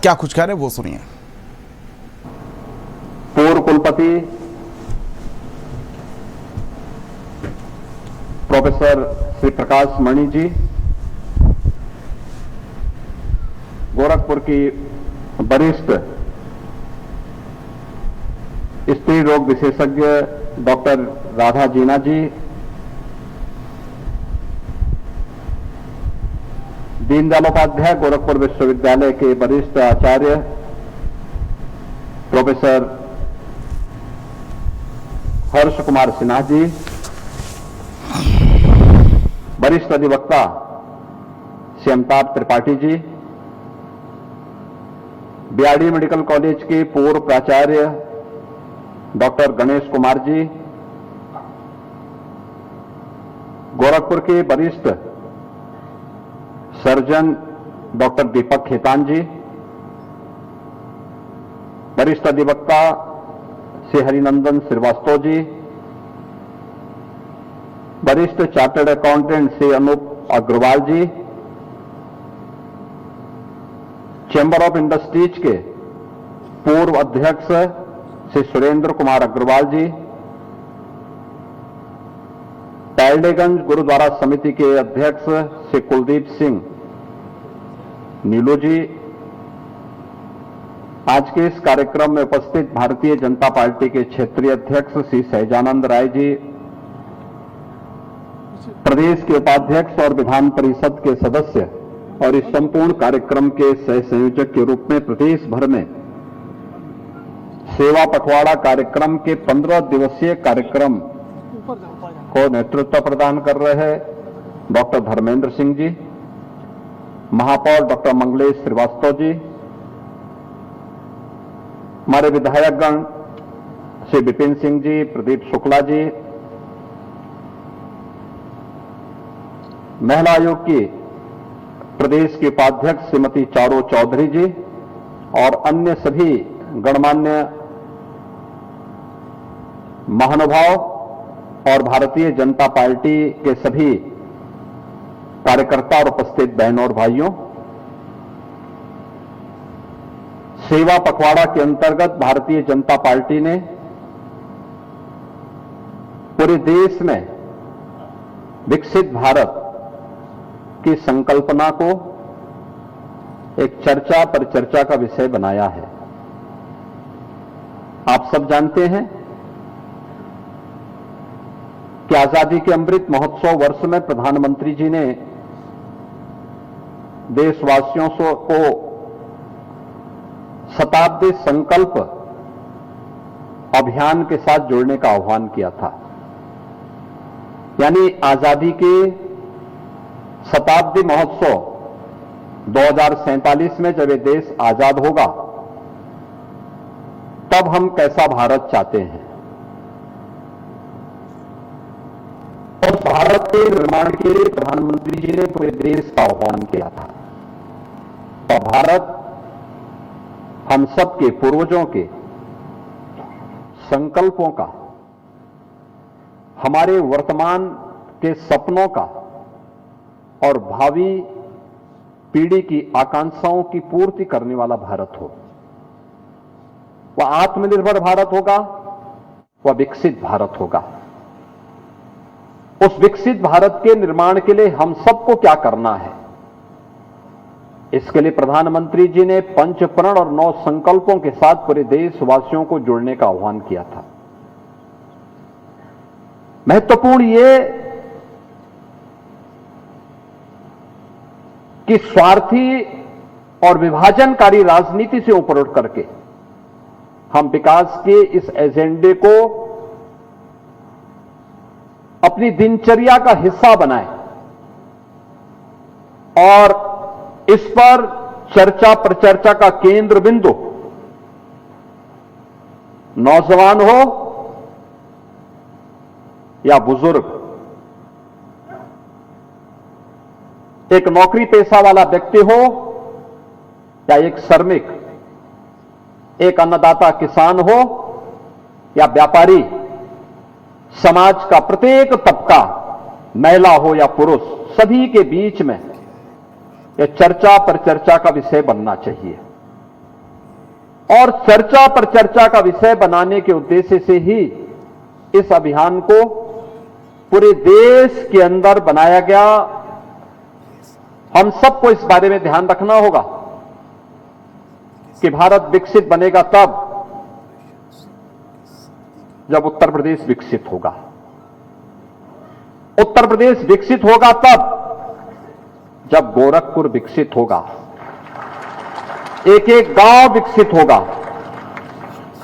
क्या कुछ कह रहे हैं वो सुनिए। पूर्व कुलपति प्रोफेसर श्री प्रकाश मणि जी, गोरखपुर की वरिष्ठ स्त्री रोग विशेषज्ञ डॉक्टर राधा जीना जी, दीनदयाल उपाध्याय गोरखपुर विश्वविद्यालय के वरिष्ठ आचार्य प्रोफेसर हर्ष कुमार सिन्हा जी, वरिष्ठ अधिवक्ता Shri Amitabh Tripathi ji, BRD medical college के पूर्व प्राचार्य डॉक्टर गणेश कुमार जी, गोरखपुर के वरिष्ठ सर्जन डॉक्टर दीपक खेतान जी, वरिष्ठ अधिवक्ता श्री हरिनंदन श्रीवास्तव जी, वरिष्ठ chartered accountant Shri Anoop Agarwal ji, chamber of industries के पूर्व अध्यक्ष श्री सुरेंद्र कुमार अग्रवाल जी, पैलडेगंज गुरुद्वारा समिति के अध्यक्ष श्री कुलदीप सिंह नीलू जी, आज के इस कार्यक्रम में उपस्थित भारतीय जनता पार्टी के क्षेत्रीय अध्यक्ष श्री सहजानंद राय जी, प्रदेश के उपाध्यक्ष और विधान परिषद के सदस्य और इस संपूर्ण कार्यक्रम के सह संयोजक के रूप में प्रदेश भर में सेवा पखवाड़ा कार्यक्रम के 15 दिवसीय कार्यक्रम को नेतृत्व प्रदान कर रहे डॉक्टर धर्मेंद्र सिंह जी, महापौर डॉक्टर मंगलेश श्रीवास्तव जी, हमारे विधायकगण श्री विपिन सिंह जी, प्रदीप शुक्ला जी, महिला आयोग की प्रदेश की उपाध्यक्ष श्रीमती चारो चौधरी जी और अन्य सभी गणमान्य महानुभाव और भारतीय जनता पार्टी के सभी कार्यकर्ता और उपस्थित बहनों और भाइयों, सेवा पखवाड़ा के अंतर्गत भारतीय जनता पार्टी ने पूरे देश में विकसित भारत की संकल्पना को एक चर्चा पर चर्चा का विषय बनाया है। आप सब जानते हैं कि आजादी के अमृत महोत्सव वर्ष में प्रधानमंत्री जी ने देशवासियों को शताब्दी संकल्प अभियान के साथ जुड़ने का आह्वान किया था। यानी आजादी के शताब्दी महोत्सव 2047 में जब ये देश आजाद होगा तब हम कैसा भारत चाहते हैं और भारत के निर्माण के लिए प्रधानमंत्री जी ने पूरे देश का आह्वान किया था। और भारत हम सबके पूर्वजों के संकल्पों का, हमारे वर्तमान के सपनों का और भावी पीढ़ी की आकांक्षाओं की पूर्ति करने वाला भारत हो। वह आत्मनिर्भर भारत होगा, वह विकसित भारत होगा। उस विकसित भारत के निर्माण के लिए हम सबको क्या करना है, इसके लिए प्रधानमंत्री जी ने पंच प्रण और 9 संकल्पों के साथ पूरे देशवासियों को जुड़ने का आह्वान किया था। महत्वपूर्ण ये कि स्वार्थी और विभाजनकारी राजनीति से ऊपर उठ करके हम विकास के इस एजेंडे को अपनी दिनचर्या का हिस्सा बनाएं और इस पर चर्चा प्रचर्चा का केंद्र बिंदु नौजवान हो या बुजुर्ग, एक नौकरी पेशा वाला व्यक्ति हो या एक श्रमिक, एक अन्नदाता किसान हो या व्यापारी, समाज का प्रत्येक तबका, महिला हो या पुरुष, सभी के बीच में यह चर्चा पर चर्चा का विषय बनना चाहिए। और चर्चा पर चर्चा का विषय बनाने के उद्देश्य से ही इस अभियान को पूरे देश के अंदर बनाया गया। हम सबको इस बारे में ध्यान रखना होगा कि भारत विकसित बनेगा तब जब उत्तर प्रदेश विकसित होगा। उत्तर प्रदेश विकसित होगा तब जब गोरखपुर विकसित होगा, एक एक गांव विकसित होगा,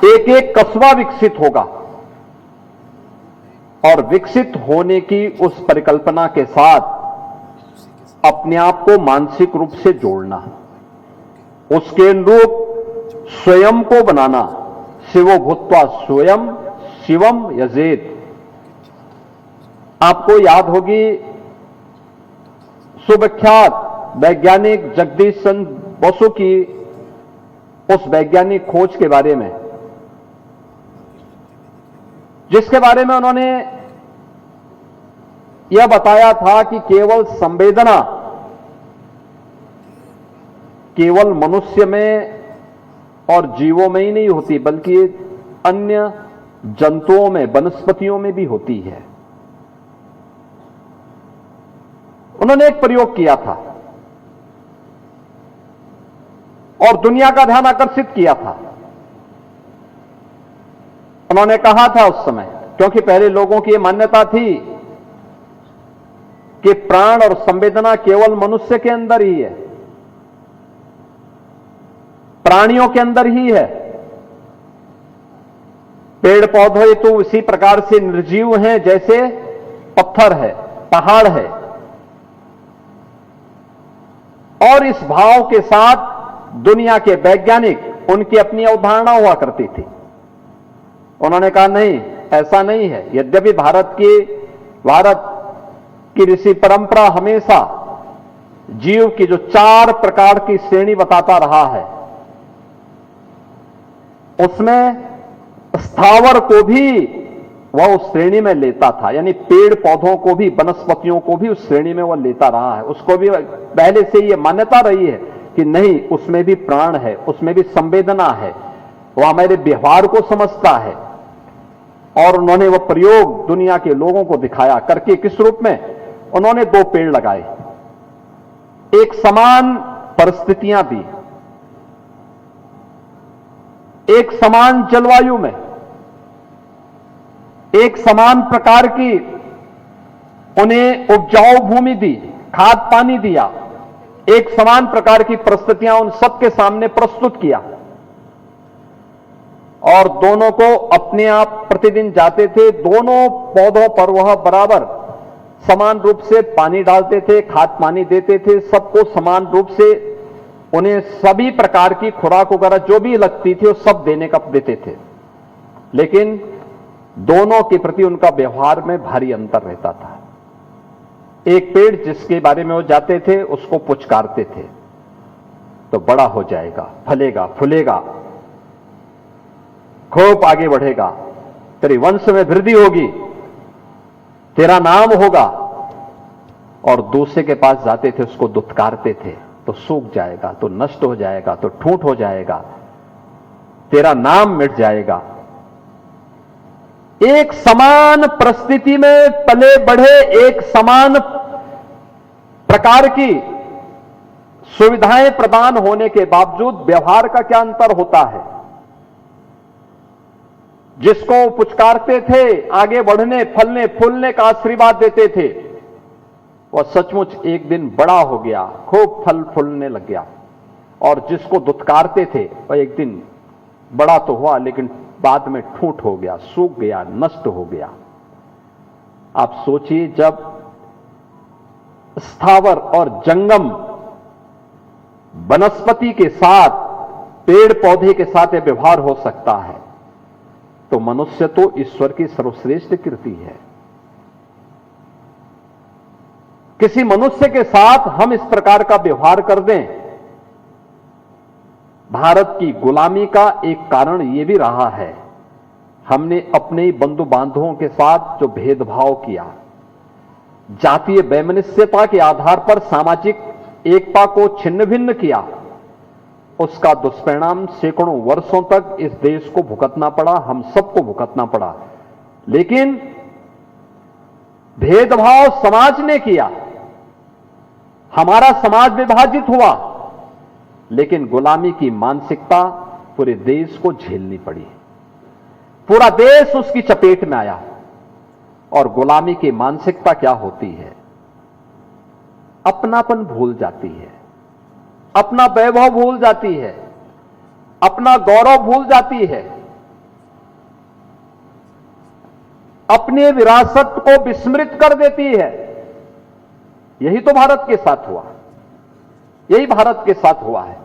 एक एक कस्बा विकसित होगा। और विकसित होने की उस परिकल्पना के साथ अपने आप को मानसिक रूप से जोड़ना, उसके अनुरूप स्वयं को बनाना। शिवो भूत्वा स्वयं शिवम यजेत। आपको याद होगी सुविख्यात वैज्ञानिक जगदीश चंद्र बसु की उस वैज्ञानिक खोज के बारे में, जिसके बारे में उन्होंने यह बताया था कि केवल संवेदना केवल मनुष्य में और जीवों में ही नहीं होती, बल्कि अन्य जंतुओं में, वनस्पतियों में भी होती है। उन्होंने एक प्रयोग किया था और दुनिया का ध्यान आकर्षित किया था। उन्होंने कहा था उस समय, क्योंकि पहले लोगों की यह मान्यता थी कि प्राण और संवेदना केवल मनुष्य के अंदर ही है, प्राणियों के अंदर ही है। पेड़ पौधे तो उसी प्रकार से निर्जीव हैं जैसे पत्थर है, पहाड़ है। और इस भाव के साथ दुनिया के वैज्ञानिक उनकी अपनी अवधारणा हुआ करती थी। उन्होंने कहा नहीं, ऐसा नहीं है। यद्यपि भारत की ऋषि परंपरा हमेशा जीव की जो 4 प्रकार की श्रेणी बताता रहा है, उसमें स्थावर को भी वह उस श्रेणी में लेता था, यानी पेड़ पौधों को भी, वनस्पतियों को भी उस श्रेणी में वह लेता रहा है। उसको भी पहले से यह मान्यता रही है कि नहीं, उसमें भी प्राण है, उसमें भी संवेदना है, वह हमारे व्यवहार को समझता है। और उन्होंने वह प्रयोग दुनिया के लोगों को दिखाया करके। किस रूप में? उन्होंने 2 पेड़ लगाए, एक समान परिस्थितियां दी, एक समान जलवायु में, एक समान प्रकार की उन्हें उपजाऊ भूमि दी, खाद पानी दिया, एक समान प्रकार की परिस्थितियां उन सबके सामने प्रस्तुत किया। और दोनों को अपने आप प्रतिदिन जाते थे, दोनों पौधों पर वह बराबर समान रूप से पानी डालते थे, खाद पानी देते थे, सबको समान रूप से उन्हें सभी प्रकार की खुराक वगैरह जो भी लगती थी वो सब देते थे। लेकिन दोनों के प्रति उनका व्यवहार में भारी अंतर रहता था। एक पेड़ जिसके बारे में वो जाते थे उसको पुचकारते थे तो बड़ा हो जाएगा, फलेगा, फूलेगा, खूब आगे बढ़ेगा, तेरी वंश में वृद्धि होगी, तेरा नाम होगा। और दूसरे के पास जाते थे, उसको दुत्कारते थे तो सूख जाएगा, तो नष्ट हो जाएगा, तो ठूंठ हो जाएगा, तेरा नाम मिट जाएगा। एक समान परिस्थिति में पले बढ़े, एक समान प्रकार की सुविधाएं प्रदान होने के बावजूद व्यवहार का क्या अंतर होता है। जिसको पुचकारते थे, आगे बढ़ने, फलने फूलने का आशीर्वाद देते थे, वह सचमुच एक दिन बड़ा हो गया, खूब फल फूलने लग गया। और जिसको दुत्कारते थे वह एक दिन बड़ा तो हुआ लेकिन बाद में ठूंठ हो गया, सूख गया, नष्ट हो गया। आप सोचिए, जब स्थावर और जंगम वनस्पति के साथ, पेड़ पौधे के साथ यह व्यवहार हो सकता है, तो मनुष्य तो ईश्वर की सर्वश्रेष्ठ कृति है। किसी मनुष्य के साथ हम इस प्रकार का व्यवहार कर दें, भारत की गुलामी का एक कारण यह भी रहा है। हमने अपने बंधु बांधवों के साथ जो भेदभाव किया, जातीय वैमनस्यता के आधार पर सामाजिक एकता को छिन्न भिन्न किया, उसका दुष्परिणाम सैकड़ों वर्षों तक इस देश को भुगतना पड़ा, हम सबको भुगतना पड़ा। लेकिन भेदभाव समाज ने किया, हमारा समाज विभाजित हुआ, लेकिन गुलामी की मानसिकता पूरे देश को झेलनी पड़ी। पूरा देश उसकी चपेट में आया। और गुलामी की मानसिकता क्या होती है? अपनापन भूल जाती है, अपना वैभव भूल जाती है, अपना गौरव भूल जाती है, अपनी विरासत को विस्मृत कर देती है। यही तो भारत के साथ हुआ, यही भारत के साथ हुआ है।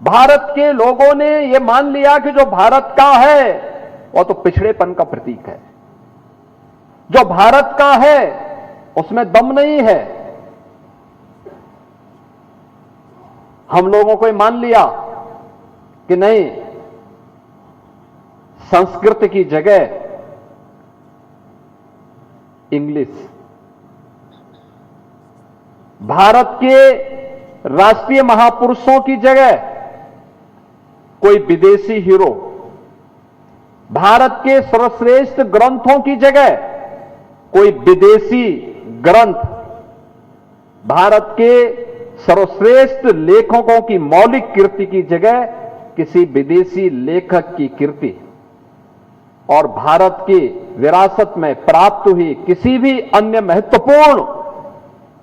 भारत के लोगों ने यह मान लिया कि जो भारत का है वह तो पिछड़ेपन का प्रतीक है, जो भारत का है उसमें दम नहीं है। हम लोगों को मान लिया कि नहीं, संस्कृत की जगह इंग्लिश, भारत के राष्ट्रीय महापुरुषों की जगह कोई विदेशी हीरो, भारत के सर्वश्रेष्ठ ग्रंथों की जगह कोई विदेशी ग्रंथ, भारत के सर्वश्रेष्ठ लेखकों की मौलिक कृति की जगह किसी विदेशी लेखक की कृति, और भारत की विरासत में प्राप्त हुई किसी भी अन्य महत्वपूर्ण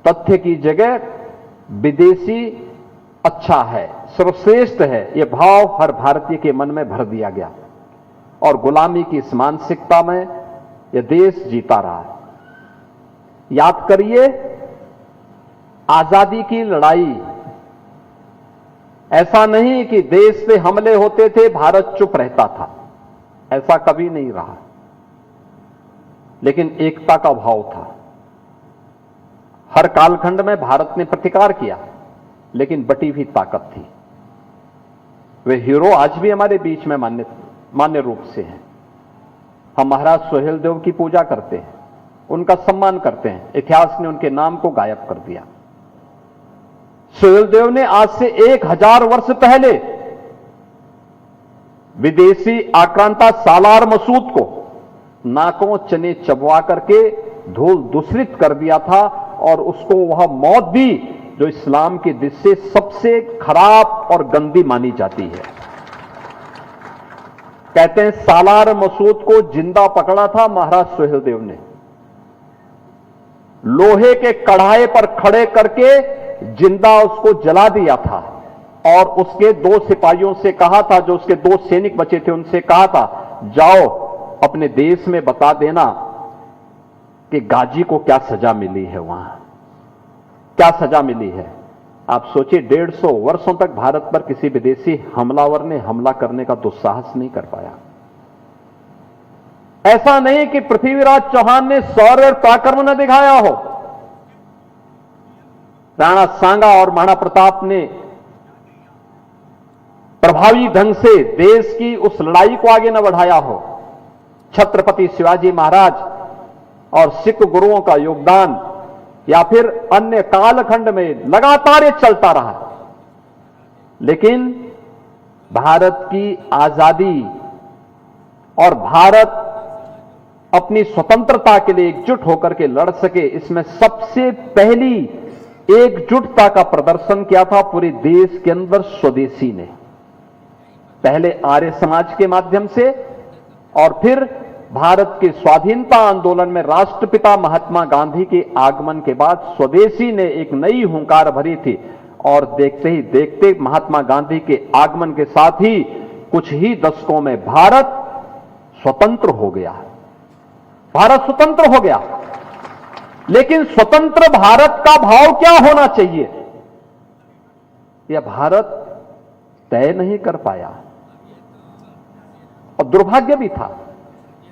तथ्य की जगह विदेशी अच्छा है, सर्वश्रेष्ठ है, यह भाव हर भारतीय के मन में भर दिया गया। और गुलामी की इस मानसिकता में यह देश जीता रहा है। याद करिए, आजादी की लड़ाई, ऐसा नहीं कि देश पे हमले होते थे भारत चुप रहता था, ऐसा कभी नहीं रहा। लेकिन एकता का भाव था। हर कालखंड में भारत ने प्रतिकार किया, लेकिन बटी हुई ताकत थी। वे हीरो आज भी हमारे बीच में मान्य रूप से हैं। हम महाराज सुहेलदेव की पूजा करते हैं, उनका सम्मान करते हैं। इतिहास ने उनके नाम को गायब कर दिया। सुहेलदेव ने आज से 1000 वर्ष पहले विदेशी आक्रांता सालार मसूद को नाकों चने चबवा करके धूल दूषित कर दिया था, और उसको वह मौत दी जो इस्लाम की दृष्टि से सबसे खराब और गंदी मानी जाती है। कहते हैं सालार मसूद को जिंदा पकड़ा था महाराज सुहेलदेव ने, लोहे के कढ़ाई पर खड़े करके जिंदा उसको जला दिया था, और उसके 2 सिपाहियों से कहा था, जो उसके 2 सैनिक बचे थे, उनसे कहा था, जाओ अपने देश में बता देना कि गाजी को क्या सजा मिली है, वहां क्या सजा मिली है। आप सोचिए, 150 वर्षों तक भारत पर किसी विदेशी हमलावर ने हमला करने का दुस्साहस नहीं कर पाया। ऐसा नहीं कि पृथ्वीराज चौहान ने शौर्य और पराक्रम न दिखाया हो, राणा सांगा और महाराणा प्रताप ने प्रभावी ढंग से देश की उस लड़ाई को आगे न बढ़ाया हो। छत्रपति शिवाजी महाराज और सिख गुरुओं का योगदान, या फिर अन्य कालखंड में लगातार ये चलता रहा। लेकिन भारत की आजादी और भारत अपनी स्वतंत्रता के लिए एकजुट होकर के लड़ सके, इसमें सबसे पहली एकजुटता का प्रदर्शन किया था पूरे देश के अंदर स्वदेशी ने। पहले आर्य समाज के माध्यम से, और फिर भारत के स्वाधीनता आंदोलन में राष्ट्रपिता महात्मा गांधी के आगमन के बाद स्वदेशी ने एक नई हुंकार भरी थी। और देखते ही देखते महात्मा गांधी के आगमन के साथ ही कुछ ही दशकों में भारत स्वतंत्र हो गया। भारत स्वतंत्र हो गया। लेकिन स्वतंत्र भारत का भाव क्या होना चाहिए, यह भारत तय नहीं कर पाया। और दुर्भाग्य भी था,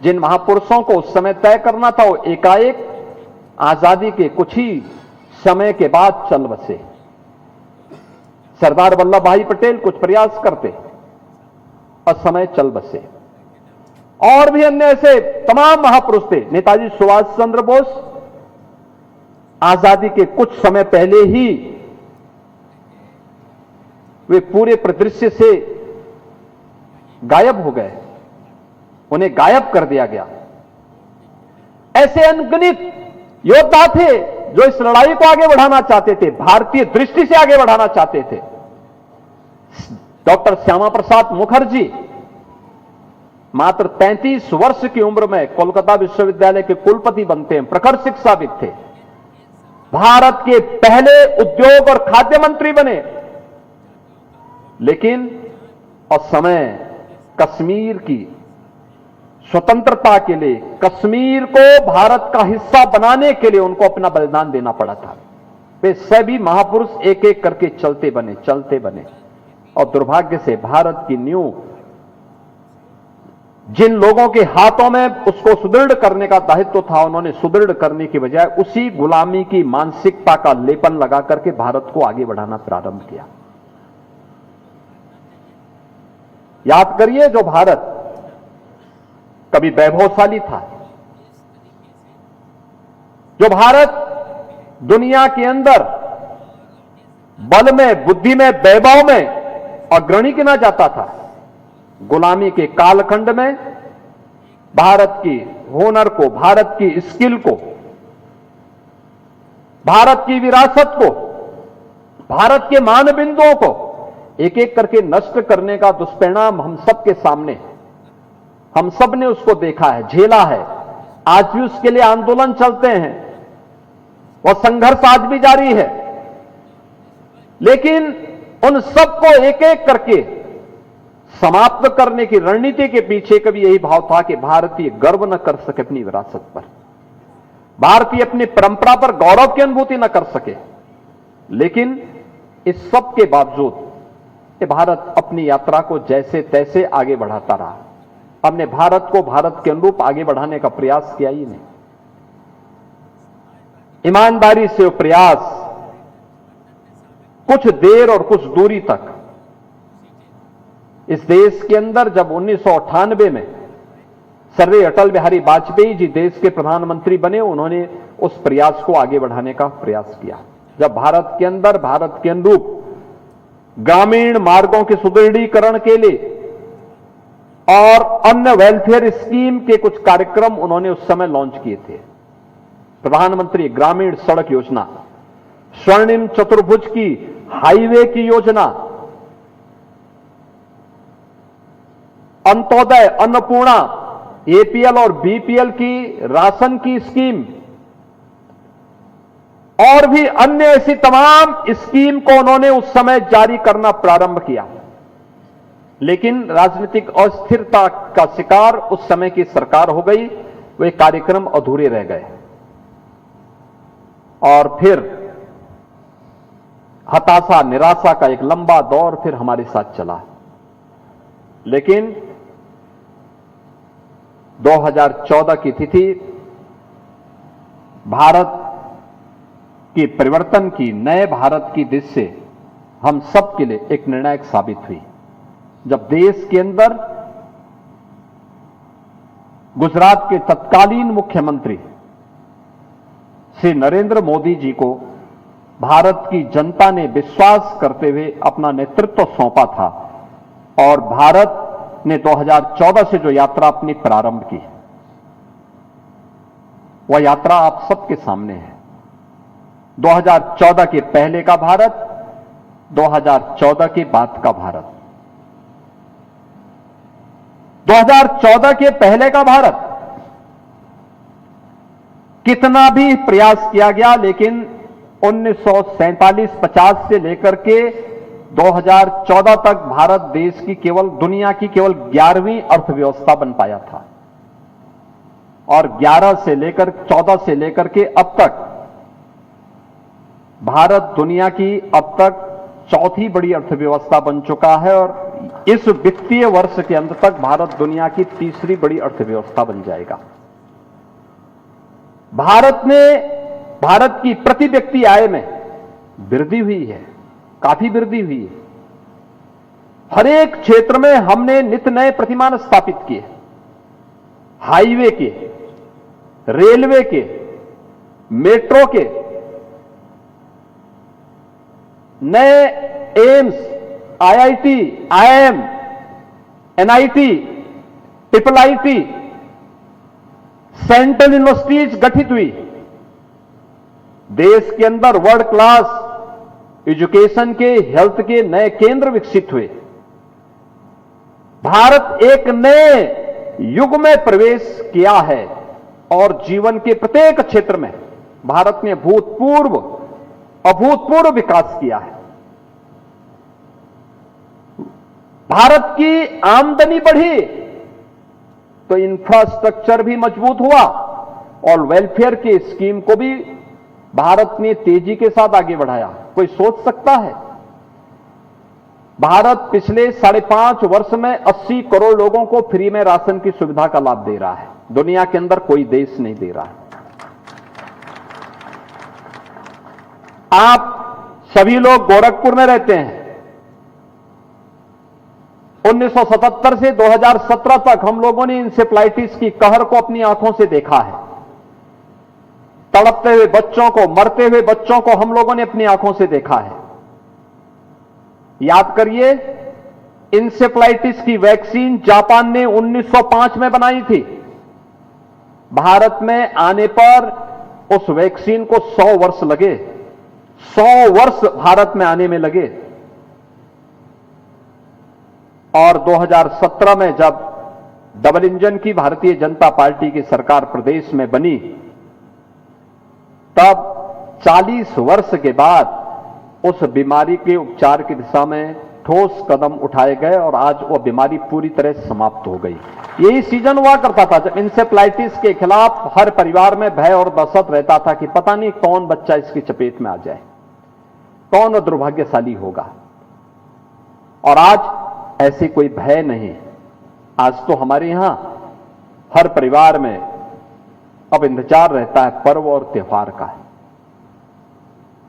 जिन महापुरुषों को उस समय तय करना था, वो एकाएक आजादी के कुछ ही समय के बाद चल बसे। सरदार वल्लभ भाई पटेल कुछ प्रयास करते और समय चल बसे। और भी अन्य ऐसे तमाम महापुरुष थे। नेताजी सुभाष चंद्र बोस आजादी के कुछ समय पहले ही वे पूरे परिदृश्य से गायब हो गए, उन्हें गायब कर दिया गया। ऐसे अनगिनत योद्धा थे जो इस लड़ाई को आगे बढ़ाना चाहते थे, भारतीय दृष्टि से आगे बढ़ाना चाहते थे। डॉक्टर श्यामा प्रसाद मुखर्जी मात्र 33 वर्ष की उम्र में कोलकाता विश्वविद्यालय के कुलपति बनते हैं, प्रखर शिक्षाविद थे। भारत के पहले उद्योग और खाद्य मंत्री बने, लेकिन उस समय कश्मीर की स्वतंत्रता के लिए, कश्मीर को भारत का हिस्सा बनाने के लिए उनको अपना बलिदान देना पड़ा था। वे सभी महापुरुष एक एक करके चलते बने और दुर्भाग्य से भारत की नींव जिन लोगों के हाथों में उसको सुदृढ़ करने का दायित्व था, उन्होंने सुदृढ़ करने की बजाय उसी गुलामी की मानसिकता का लेपन लगा करके भारत को आगे बढ़ाना प्रारंभ किया। याद करिए, जो भारत कभी वैभवशाली था, जो भारत दुनिया के अंदर बल में, बुद्धि में, वैभव में अग्रणी गिना जाता था, गुलामी के कालखंड में भारत की हुनर को, भारत की स्किल को, भारत की विरासत को, भारत के मानबिंदुओं को एक एक करके नष्ट करने का दुष्परिणाम हम सबके सामने, हम सब ने उसको देखा है, झेला है। आज भी उसके लिए आंदोलन चलते हैं, वह संघर्ष आज भी जारी है। लेकिन उन सबको एक एक करके समाप्त करने की रणनीति के पीछे कभी यही भाव था कि भारतीय गर्व न कर सके अपनी विरासत पर, भारतीय अपनी परंपरा पर गौरव की अनुभूति न कर सके। लेकिन इस सब के बावजूद ये भारत अपनी यात्रा को जैसे तैसे आगे बढ़ाता रहा। हमने भारत को भारत के अनुरूप आगे बढ़ाने का प्रयास किया ही नहीं। ईमानदारी से वो प्रयास कुछ देर और कुछ दूरी तक इस देश के अंदर, जब 1998 में सर्दार अटल बिहारी वाजपेयी जी देश के प्रधानमंत्री बने, उन्होंने उस प्रयास को आगे बढ़ाने का प्रयास किया। जब भारत के अंदर भारत के अनुरूप ग्रामीण मार्गों के सुदृढ़ीकरण के लिए और अन्य वेलफेयर स्कीम के कुछ कार्यक्रम उन्होंने उस समय लॉन्च किए थे। प्रधानमंत्री ग्रामीण सड़क योजना, स्वर्णिम चतुर्भुज की हाईवे की योजना, अंत्योदय, अन्नपूर्णा, एपीएल और बीपीएल की राशन की स्कीम और भी अन्य ऐसी तमाम स्कीम को उन्होंने उस समय जारी करना प्रारंभ किया। लेकिन राजनीतिक अस्थिरता का शिकार उस समय की सरकार हो गई, वे कार्यक्रम अधूरे रह गए और फिर हताशा, निराशा का एक लंबा दौर फिर हमारे साथ चला। लेकिन 2014 की तिथि भारत की परिवर्तन की, नए भारत की दिशा से हम सब के लिए एक निर्णायक साबित हुई, जब देश के अंदर गुजरात के तत्कालीन मुख्यमंत्री श्री नरेंद्र मोदी जी को भारत की जनता ने विश्वास करते हुए अपना नेतृत्व सौंपा था और भारत ने 2014 से जो यात्रा अपनी प्रारंभ की, वह यात्रा आप सबके सामने है। 2014 के पहले का भारत, 2014 के बाद का भारत। 2014 के पहले का भारत कितना भी प्रयास किया गया, लेकिन 1947-50 से लेकर के 2014 तक भारत देश की केवल, दुनिया की केवल 11वीं अर्थव्यवस्था बन पाया था और 11 से लेकर 14 से लेकर के अब तक भारत दुनिया की अब तक चौथी बड़ी अर्थव्यवस्था बन चुका है और इस वित्तीय वर्ष के अंत तक भारत दुनिया की तीसरी बड़ी अर्थव्यवस्था बन जाएगा। भारत की प्रति व्यक्ति आय में वृद्धि हुई है, काफी वृद्धि हुई है। हर एक क्षेत्र में हमने नित नए प्रतिमान स्थापित किए, हाईवे के, रेलवे के, मेट्रो के, नए AIIMS, IIT, IIM, NIT, triple IT, central universities गठित हुई। देश के अंदर वर्ल्ड क्लास एजुकेशन के, हेल्थ के नए केंद्र विकसित हुए। भारत एक नए युग में प्रवेश किया है और जीवन के प्रत्येक क्षेत्र में भारत ने अभूतपूर्व विकास किया है। भारत की आमदनी बढ़ी तो इंफ्रास्ट्रक्चर भी मजबूत हुआ और वेलफेयर के स्कीम को भी भारत ने तेजी के साथ आगे बढ़ाया। कोई सोच सकता है? भारत पिछले 5.5 वर्ष में 80 करोड़ लोगों को फ्री में राशन की सुविधा का लाभ दे रहा है। दुनिया के अंदर कोई देश नहीं दे रहा है। आप सभी लोग गोरखपुर में रहते हैं। 1977 से 2017 तक हम लोगों ने इंसेफ्लाइटिस की कहर को अपनी आंखों से देखा है। तड़पते हुए बच्चों को, मरते हुए बच्चों को हम लोगों ने अपनी आंखों से देखा है। याद करिए, इंसेफ्लाइटिस की वैक्सीन जापान ने 1905 में बनाई थी। भारत में आने पर उस वैक्सीन को 100 वर्ष लगे। 100 वर्ष भारत में आने में लगे। और 2017 में जब डबल इंजन की भारतीय जनता पार्टी की सरकार प्रदेश में बनी, तब 40 वर्ष के बाद उस बीमारी के उपचार की दिशा में ठोस कदम उठाए गए और आज वह बीमारी पूरी तरह समाप्त हो गई। यही सीजन हुआ करता था जब इंसेफ्लाइटिस के खिलाफ हर परिवार में भय और दहशत रहता था कि पता नहीं कौन बच्चा इसकी चपेट में आ जाए, कौन दुर्भाग्यशाली होगा। और आज ऐसी कोई भय नहीं। आज तो हमारे यहां हर परिवार में अब इंतजार रहता है पर्व और त्योहार का।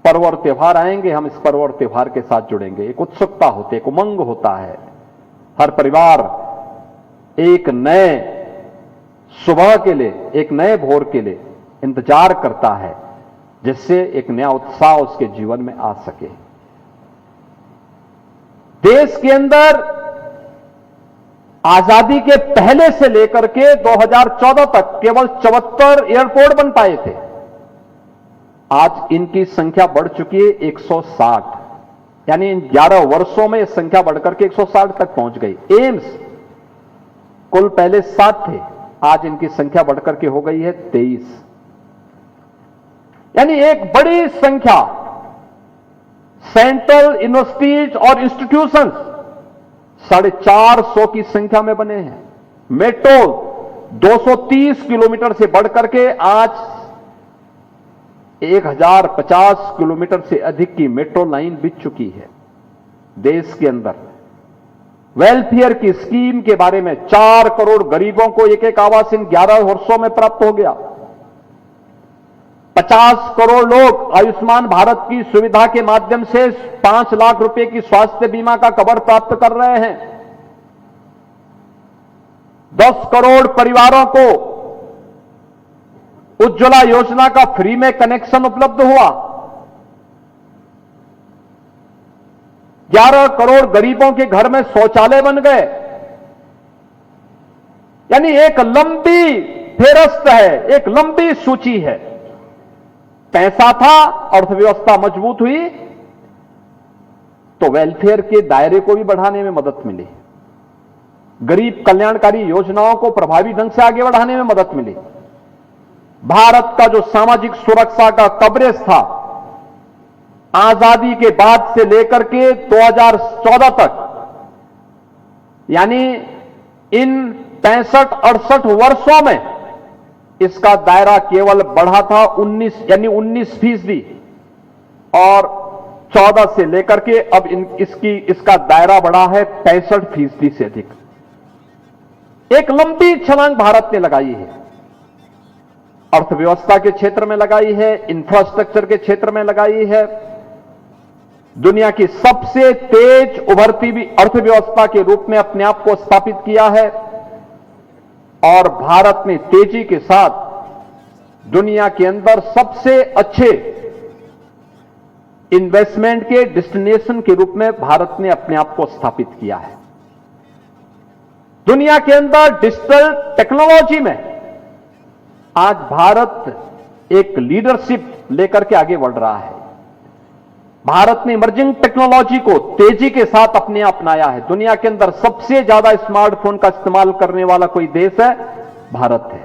पर्व और त्योहार आएंगे, हम इस पर्व और त्योहार के साथ जुड़ेंगे। एक उत्सुकता होती है, एक उमंग होता है। हर परिवार एक नए सुबह के लिए, एक नए भोर के लिए इंतजार करता है, जिससे एक नया उत्साह उसके जीवन में आ सके। देश के अंदर आजादी के पहले से लेकर के 2014 तक केवल 74 एयरपोर्ट बन पाए थे। आज इनकी संख्या बढ़ चुकी है 160, यानी इन 11 वर्षों में संख्या बढ़कर के 160 तक पहुंच गई। एम्स कुल पहले 7 थे, आज इनकी संख्या बढ़कर के हो गई है 23, यानी एक बड़ी संख्या सेंट्रल यूनिवर्सिटीज और इंस्टीट्यूशंस 450 की संख्या में बने हैं। मेट्रो 230 किलोमीटर से बढ़कर के आज 1050 किलोमीटर से अधिक की मेट्रो लाइन बिछ चुकी है। देश के अंदर वेलफेयर की स्कीम के बारे में 4 करोड़ गरीबों को एक आवास इन 11 वर्षों में प्राप्त हो गया। 50 करोड़ लोग आयुष्मान भारत की सुविधा के माध्यम से 5 लाख रुपए की स्वास्थ्य बीमा का कवर प्राप्त कर रहे हैं। 10 करोड़ परिवारों को उज्ज्वला योजना का फ्री में कनेक्शन उपलब्ध हुआ। 11 करोड़ गरीबों के घर में शौचालय बन गए। यानी एक लंबी फेहरिस्त है, एक लंबी सूची है। पैसा था, अर्थव्यवस्था मजबूत हुई तो वेलफेयर के दायरे को भी बढ़ाने में मदद मिली। गरीब कल्याणकारी योजनाओं को प्रभावी ढंग से आगे बढ़ाने में मदद मिली। भारत का जो सामाजिक सुरक्षा का कवरेज था, आजादी के बाद से लेकर के 2014 तक, यानी इन 65-68 वर्षों में इसका दायरा केवल बढ़ा था 19% और 14 से लेकर के अब इसका दायरा बढ़ा है 65% से अधिक। एक लंबी छलांग भारत ने लगाई है। अर्थव्यवस्था के क्षेत्र में लगाई है, इंफ्रास्ट्रक्चर के क्षेत्र में लगाई है। दुनिया की सबसे तेज उभरती हुई अर्थव्यवस्था के रूप में अपने आप को स्थापित किया है और भारत ने तेजी के साथ दुनिया के अंदर सबसे अच्छे इन्वेस्टमेंट के डेस्टिनेशन के रूप में भारत ने अपने आप को स्थापित किया है। दुनिया के अंदर डिजिटल टेक्नोलॉजी में आज भारत एक लीडरशिप लेकर के आगे बढ़ रहा है। भारत ने इमर्जिंग टेक्नोलॉजी को तेजी के साथ अपने अपनाया है। दुनिया के अंदर सबसे ज्यादा स्मार्टफोन का इस्तेमाल करने वाला कोई देश है, भारत है।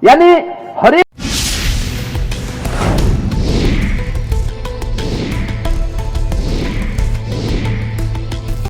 यानी हर एक